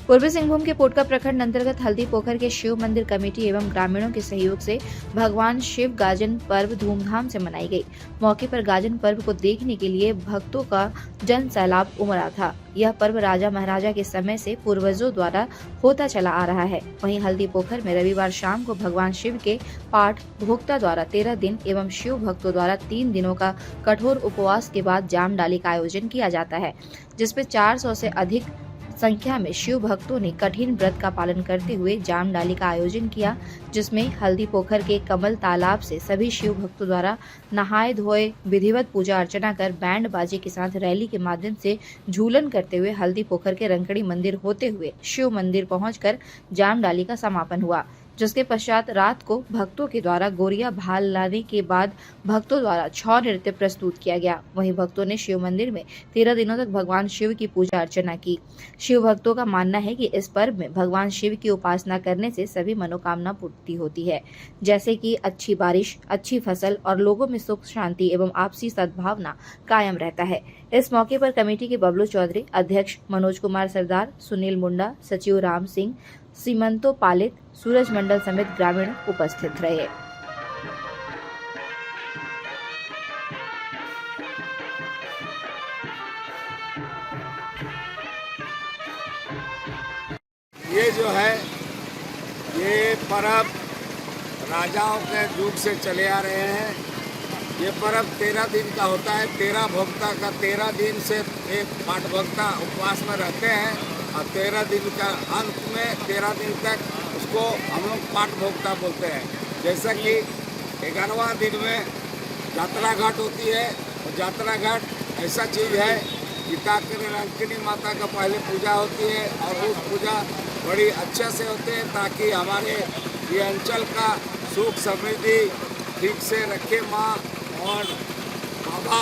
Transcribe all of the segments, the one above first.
पूर्वी सिंहभूम के पोटका प्रखंड अंतर्गत हल्दी पोखर के शिव मंदिर कमेटी एवं ग्रामीणों के सहयोग से भगवान शिव गाजन पर्व धूमधाम से मनाई गई। मौके पर गाजन पर्व को देखने के लिए भक्तों का जन सैलाब उमड़ा था। यह पर्व राजा महाराजा के समय से पूर्वजों द्वारा होता चला आ रहा है। वहीं हल्दी पोखर में रविवार शाम को भगवान शिव के पाठ भोक्ता द्वारा 13 दिन एवं शिव भक्तों द्वारा 3 दिनों का कठोर उपवास के बाद जाम डाली का आयोजन किया जाता है, जिसपे 400 से अधिक संख्या में शिव भक्तों ने कठिन व्रत का पालन करते हुए जाम डाली का आयोजन किया, जिसमें हल्दी पोखर के कमल तालाब से सभी शिव भक्तों द्वारा नहाए धोए विधिवत पूजा अर्चना कर बैंड बाजे के साथ रैली के माध्यम से झूलन करते हुए हल्दी पोखर के रंकड़ी मंदिर होते हुए शिव मंदिर पहुंचकर जाम डाली का समापन हुआ, जिसके पश्चात रात को भक्तों के द्वारा गोरिया भाल लाने के बाद भक्तों द्वारा छौ नृत्य प्रस्तुत किया गया। वहीं भक्तों ने शिव मंदिर में 13 दिनों तक भगवान शिव की पूजा अर्चना की। शिव भक्तों का मानना है कि इस पर्व में भगवान शिव की उपासना करने से सभी मनोकामना पूर्ति होती है, जैसे कि अच्छी बारिश, अच्छी फसल और लोगों में सुख शांति एवं आपसी सद्भावना कायम रहता है। इस मौके पर कमेटी के बबलू चौधरी, अध्यक्ष मनोज कुमार सरदार, सुनील मुंडा, सचिव राम सिंह, सीमंतो पालित, सूरज मंडल समेत ग्रामीण उपस्थित रहे। ये जो है ये पर्व राजाओं के युग से चले आ रहे हैं। ये पर्व 13 दिन का होता है। 13 भोक्ता का 13 दिन से एक पाठ भोक्ता उपवास में रहते हैं और 13 दिन का अंत में 13 दिन तक उसको हम लोग पाठ भोक्ता बोलते हैं। जैसा कि 11वां दिन में यात्रा घाट होती है और यात्रा घाट ऐसा चीज़ है गीता के रंकिनी माता का पहले पूजा होती है और उस पूजा बड़ी अच्छे से होते हैं ताकि हमारे ये अंचल का सुख समृद्धि ठीक से रखे माँ और बाबा,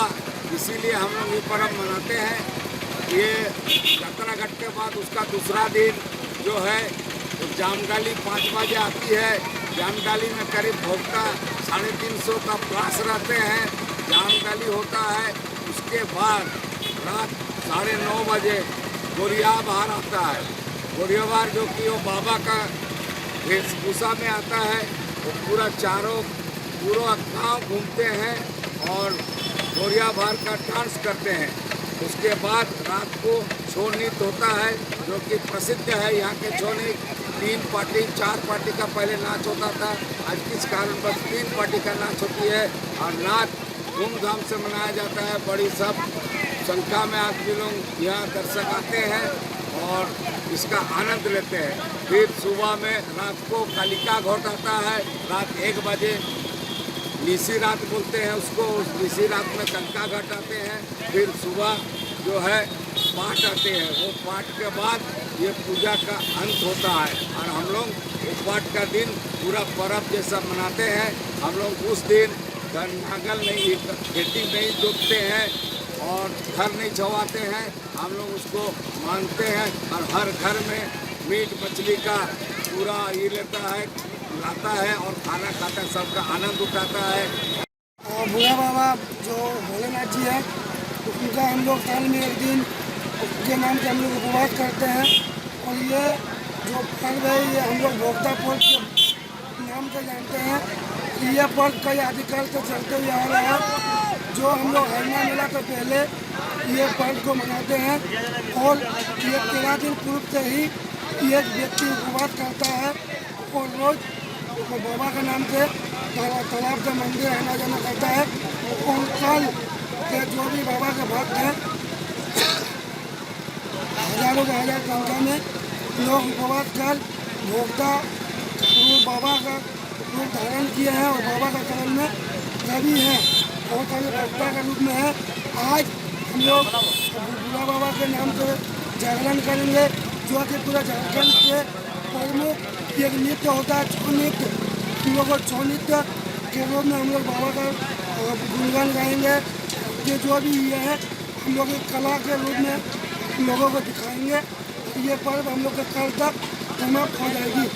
इसीलिए हम लोग ये पर्व मनाते हैं। ये यात्रा घाट के बाद उसका दूसरा दिन जो है तो जामडाली 5 बजे आती है। जामडाली में करीब भोक्ता 350 का प्लास रहते हैं। जामडाली होता है, उसके बाद रात 9:30 बजे गोरिया बाहर आता है। गोरिया बाहर जो कि वो बाबा का वेशभूषा में आता है। वो पूरा गाँव घूमते हैं और गोरिया बाहर का डांस करते हैं। उसके बाद रात को छौ नृत्य होता है जो कि प्रसिद्ध है यहाँ के छौ नृत्य। 3 पार्टी 4 पार्टी का पहले नाच होता था, आज किस कारण बस 3 पार्टी का नाच होती है और नाच धूमधाम से मनाया जाता है। बड़ी सब संख्या में आदमी लोग यहाँ दर्शक आते हैं और इसका आनंद लेते हैं। फिर सुबह में रात को कालिका घाट आता है। रात 1 बजे निसी रात बोलते हैं उसको, उस निसी रात में कालिका घाट आते हैं। फिर सुबह जो है पाठ आते हैं। वो पाठ के बाद ये पूजा का अंत होता है और हम लोग वो पाठ का दिन पूरा पर्व जैसा मनाते हैं। हम लोग उस दिन नांगल नहीं, खेती नहीं जोतते हैं और घर नहीं छवाते हैं। हम लोग उसको मानते हैं और हर घर में मीट मछली का पूरा ये लेता है, लाता है और खाना खाता है, सबका आनंद उठाता है। और बुआ बाबा जो भोलेनाथ जी है उनका हम लोग साल में एक दिन उनके नाम से हम लोग उपवास करते हैं। और ये जो पर्व है ये हम लोग भोक्ता पर्व के नाम से जानते हैं। ये पर्व कई आदिकाल से चलते हुए आ रहा है। जो हम लोग हरना मेला से पहले ये पर्व को मनाते हैं और ये 13 दिन पूर्व से ही एक व्यक्ति उपवास करता है और रोज बाबा के नाम से तालाब से मंदिर आना जाना करता है। और कल के जो भी बाबा के भक्त हैं हजारों के हजार संख्या में लोग उपवास कर भोक्ता बाबा का रूप धारण किए हैं और बाबा का चरण में सभी हैं और सभी भक्ता के रूप में है। आज हम लोग बुआ बाबा के नाम से जागरण करेंगे जो कि पूरा झारखंड के प्रमुख एक नृत्य होता है छौ नृत्य। हम लोग छौ नृत्य के रूप में हम लोग बाबा का गुणगान गाएंगे। ये जो भी ये है हम लोग एक कला के रूप में लोगों को दिखाएंगे। ये पर्व हम लोग के कल तक समाप्त हो जाएगी।